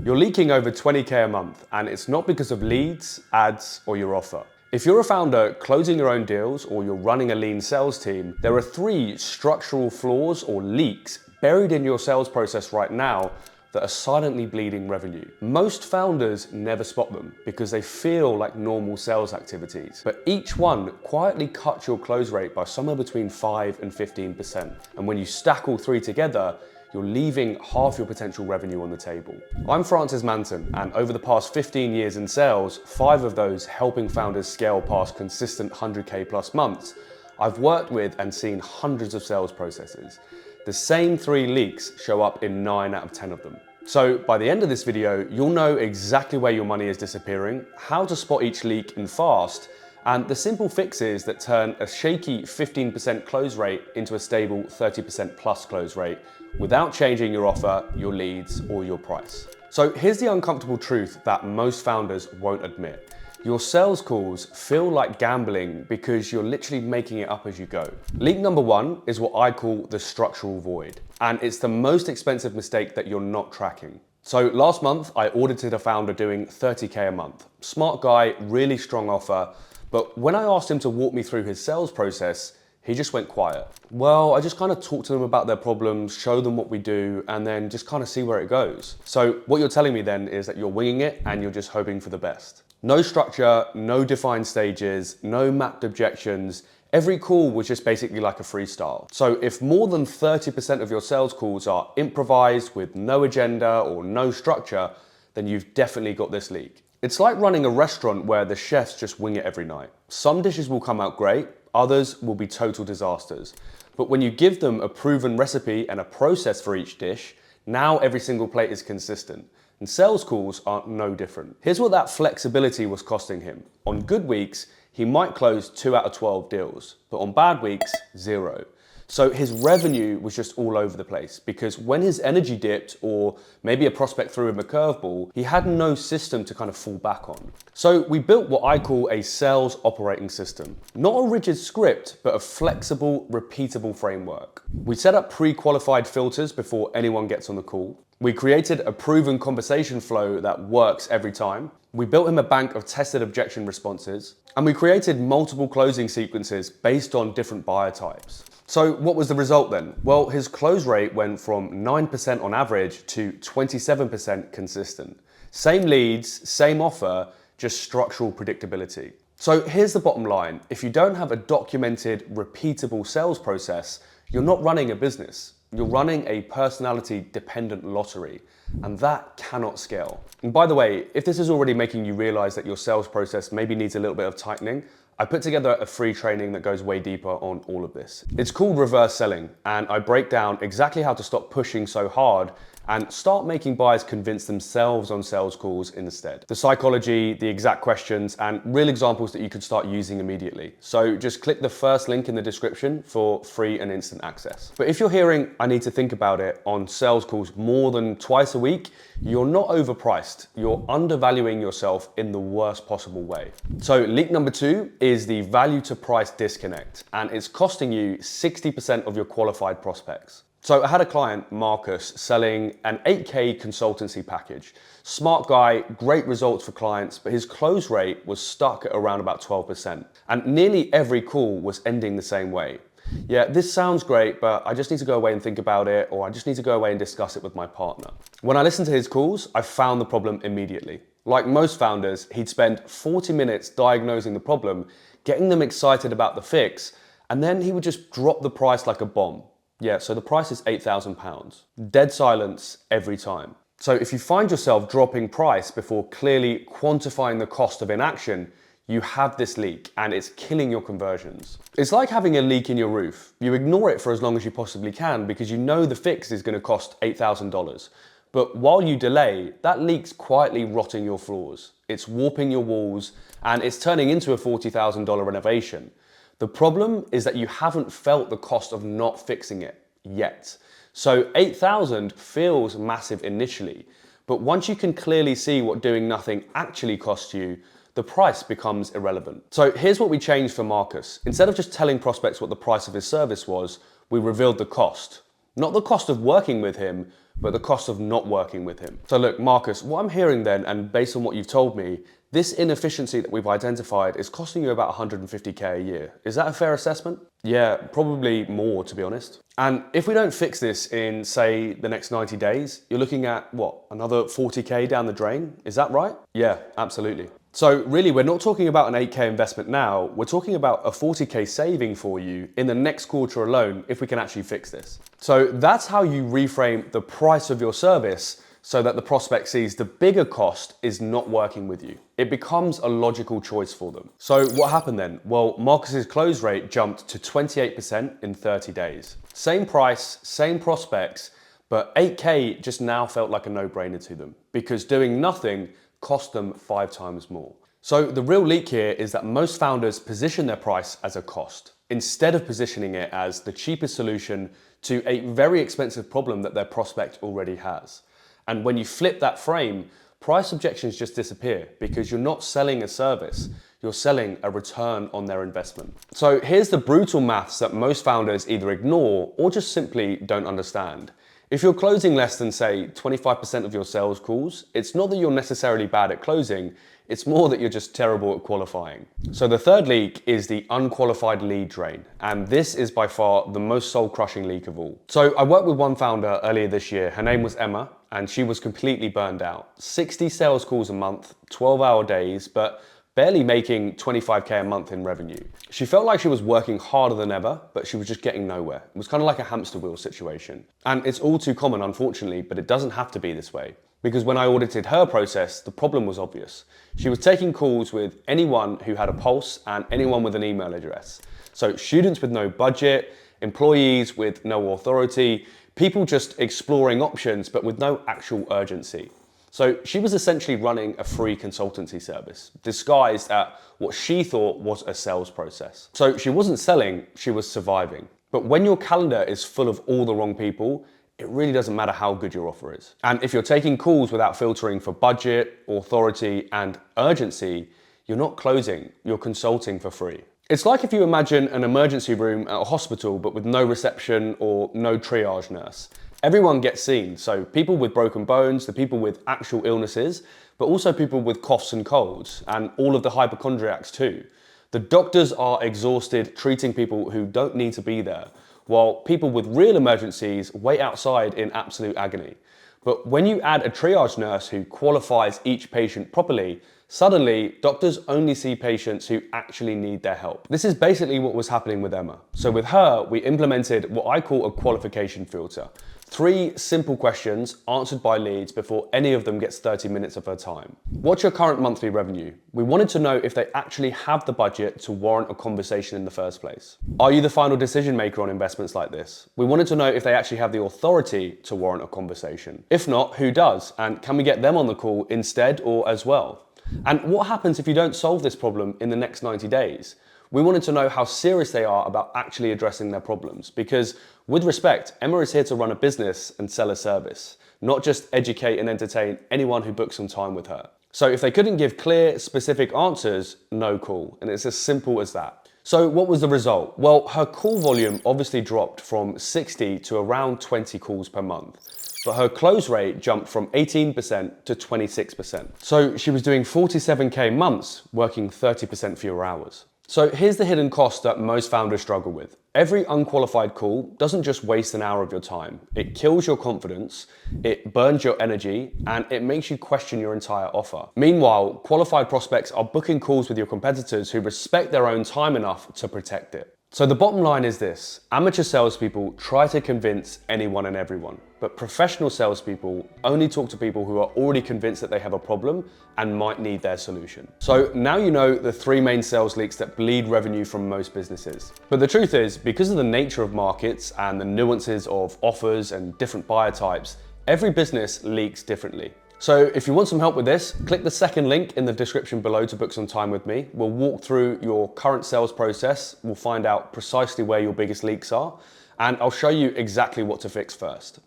You're leaking over 20K a month, and it's not because of leads, ads, or your offer. If you're a founder closing your own deals or you're running a lean sales team, there are 3 structural flaws or leaks buried in your sales process right now that are silently bleeding revenue. Most founders never spot them because they feel like normal sales activities, but each one quietly cuts your close rate by somewhere between 5 and 15%. And when you stack all 3 together, you're leaving half your potential revenue on the table. I'm Francis Manton, and over the past 15 years in sales, 5 of those helping founders scale past consistent 100K plus months, I've worked with and seen hundreds of sales processes. The same 3 leaks show up in 9 out of 10 of them. So by the end of this video, you'll know exactly where your money is disappearing, how to spot each leak in fast, and the simple fixes that turn a shaky 15% close rate into a stable 30% plus close rate without changing your offer, your leads, or your price. So here's the uncomfortable truth that most founders won't admit. Your sales calls feel like gambling because you're literally making it up as you go. Leak number 1 is what I call the structural void, and it's the most expensive mistake that you're not tracking. So last month, I audited a founder doing 30K a month. Smart guy, really strong offer, but when I asked him to walk me through his sales process, he just went quiet. Well, I just kind of talk to them about their problems, show them what we do, and then just kind of see where it goes. So what you're telling me then is that you're winging it and you're just hoping for the best. No structure, no defined stages, no mapped objections. Every call was just basically like a freestyle. So if more than 30% of your sales calls are improvised with no agenda or no structure, then you've definitely got this leak. It's like running a restaurant where the chefs just wing it every night. Some dishes will come out great, others will be total disasters. But when you give them a proven recipe and a process for each dish, now every single plate is consistent. And sales calls are no different. Here's what that flexibility was costing him. On good weeks, he might close 2 out of 12 deals, but on bad weeks, 0. So his revenue was just all over the place because when his energy dipped or maybe a prospect threw him a curveball, he had no system to kind of fall back on. So we built what I call a sales operating system. Not a rigid script, but a flexible, repeatable framework. We set up pre-qualified filters before anyone gets on the call. We created a proven conversation flow that works every time. We built him a bank of tested objection responses, and we created multiple closing sequences based on different buyer types. So what was the result then? Well, his close rate went from 9% on average to 27% consistent. Same leads, same offer, just structural predictability. So here's the bottom line. If you don't have a documented, repeatable sales process, you're not running a business. You're running a personality-dependent lottery, and that cannot scale. And by the way, if this is already making you realize that your sales process maybe needs a little bit of tightening, I put together a free training that goes way deeper on all of this. It's called Reverse Selling, and I break down exactly how to stop pushing so hard and start making buyers convince themselves on sales calls instead. The psychology, the exact questions, and real examples that you could start using immediately. So just click the first link in the description for free and instant access. But if you're hearing, I need to think about it on sales calls more than twice a week, you're not overpriced. You're undervaluing yourself in the worst possible way. So leak number 2 is the value to price disconnect, and it's costing you 60% of your qualified prospects. So I had a client, Marcus, selling an 8K consultancy package. Smart guy, great results for clients, but his close rate was stuck at around about 12%. And nearly every call was ending the same way. Yeah, this sounds great, but I just need to go away and think about it, or I just need to go away and discuss it with my partner. When I listened to his calls, I found the problem immediately. Like most founders, he'd spend 40 minutes diagnosing the problem, getting them excited about the fix, and then he would just drop the price like a bomb. Yeah, so the price is £8,000. Dead silence every time. So if you find yourself dropping price before clearly quantifying the cost of inaction, you have this leak and it's killing your conversions. It's like having a leak in your roof. You ignore it for as long as you possibly can because you know the fix is going to cost $8,000. But while you delay, that leak's quietly rotting your floors. It's warping your walls and it's turning into a $40,000 renovation. The problem is that you haven't felt the cost of not fixing it yet. So 8,000 feels massive initially, but once you can clearly see what doing nothing actually costs you, the price becomes irrelevant. So here's what we changed for Marcus. Instead of just telling prospects what the price of his service was, we revealed the cost. Not the cost of working with him, but the cost of not working with him. So look, Marcus, what I'm hearing then, and based on what you've told me, this inefficiency that we've identified is costing you about 150K a year. Is that a fair assessment? Yeah, probably more, to be honest. And if we don't fix this in, say, the next 90 days, you're looking at, what, another 40K down the drain? Is that right? Yeah, absolutely. So really, we're not talking about an 8K investment now, we're talking about a 40K saving for you in the next quarter alone if we can actually fix this. So that's how you reframe the price of your service so that the prospect sees the bigger cost is not working with you. It becomes a logical choice for them. So what happened then? Well, Marcus's close rate jumped to 28% in 30 days. Same price, same prospects, but 8K just now felt like a no-brainer to them because doing nothing cost them 5 times more. So the real leak here is that most founders position their price as a cost instead of positioning it as the cheapest solution to a very expensive problem that their prospect already has. And when you flip that frame, price objections just disappear because you're not selling a service, you're selling a return on their investment. So here's the brutal maths that most founders either ignore or just simply don't understand. If you're closing less than, say, 25% of your sales calls, it's not that you're necessarily bad at closing, it's more that you're just terrible at qualifying. So the third leak is the unqualified lead drain, and this is by far the most soul-crushing leak of all. So I worked with one founder earlier this year, her name was Emma, and she was completely burned out. 60 sales calls a month, 12-hour days, but barely making 25K a month in revenue. She felt like she was working harder than ever, but she was just getting nowhere. It was kind of like a hamster wheel situation. And it's all too common, unfortunately, but it doesn't have to be this way. Because when I audited her process, the problem was obvious. She was taking calls with anyone who had a pulse and anyone with an email address. So students with no budget, employees with no authority, people just exploring options, but with no actual urgency. So she was essentially running a free consultancy service, disguised at what she thought was a sales process. So she wasn't selling, she was surviving. But when your calendar is full of all the wrong people, it really doesn't matter how good your offer is. And if you're taking calls without filtering for budget, authority, and urgency, you're not closing, you're consulting for free. It's like if you imagine an emergency room at a hospital, but with no reception or no triage nurse. Everyone gets seen, so people with broken bones, the people with actual illnesses, but also people with coughs and colds, and all of the hypochondriacs too. The doctors are exhausted treating people who don't need to be there, while people with real emergencies wait outside in absolute agony. But when you add a triage nurse who qualifies each patient properly, suddenly doctors only see patients who actually need their help. This is basically what was happening with Emma. So with her, we implemented what I call a qualification filter. 3 simple questions answered by leads before any of them gets 30 minutes of her time. What's your current monthly revenue? We wanted to know if they actually have the budget to warrant a conversation in the first place. Are you the final decision maker on investments like this? We wanted to know if they actually have the authority to warrant a conversation. If not, who does? And can we get them on the call instead or as well? And what happens if you don't solve this problem in the next 90 days? We wanted to know how serious they are about actually addressing their problems because, with respect, Emma is here to run a business and sell a service, not just educate and entertain anyone who books some time with her. So if they couldn't give clear, specific answers, no call, and it's as simple as that. So what was the result? Well, her call volume obviously dropped from 60 to around 20 calls per month. But her close rate jumped from 18% to 26%. So she was doing 47K months, working 30% fewer hours. So here's the hidden cost that most founders struggle with. Every unqualified call doesn't just waste an hour of your time. It kills your confidence, it burns your energy, and it makes you question your entire offer. Meanwhile, qualified prospects are booking calls with your competitors who respect their own time enough to protect it. So the bottom line is this: amateur salespeople try to convince anyone and everyone, but professional salespeople only talk to people who are already convinced that they have a problem and might need their solution. So now you know the 3 main sales leaks that bleed revenue from most businesses. But the truth is, because of the nature of markets and the nuances of offers and different buyer types, every business leaks differently. So if you want some help with this, click the second link in the description below to book some time with me. We'll walk through your current sales process, we'll find out precisely where your biggest leaks are, and I'll show you exactly what to fix first.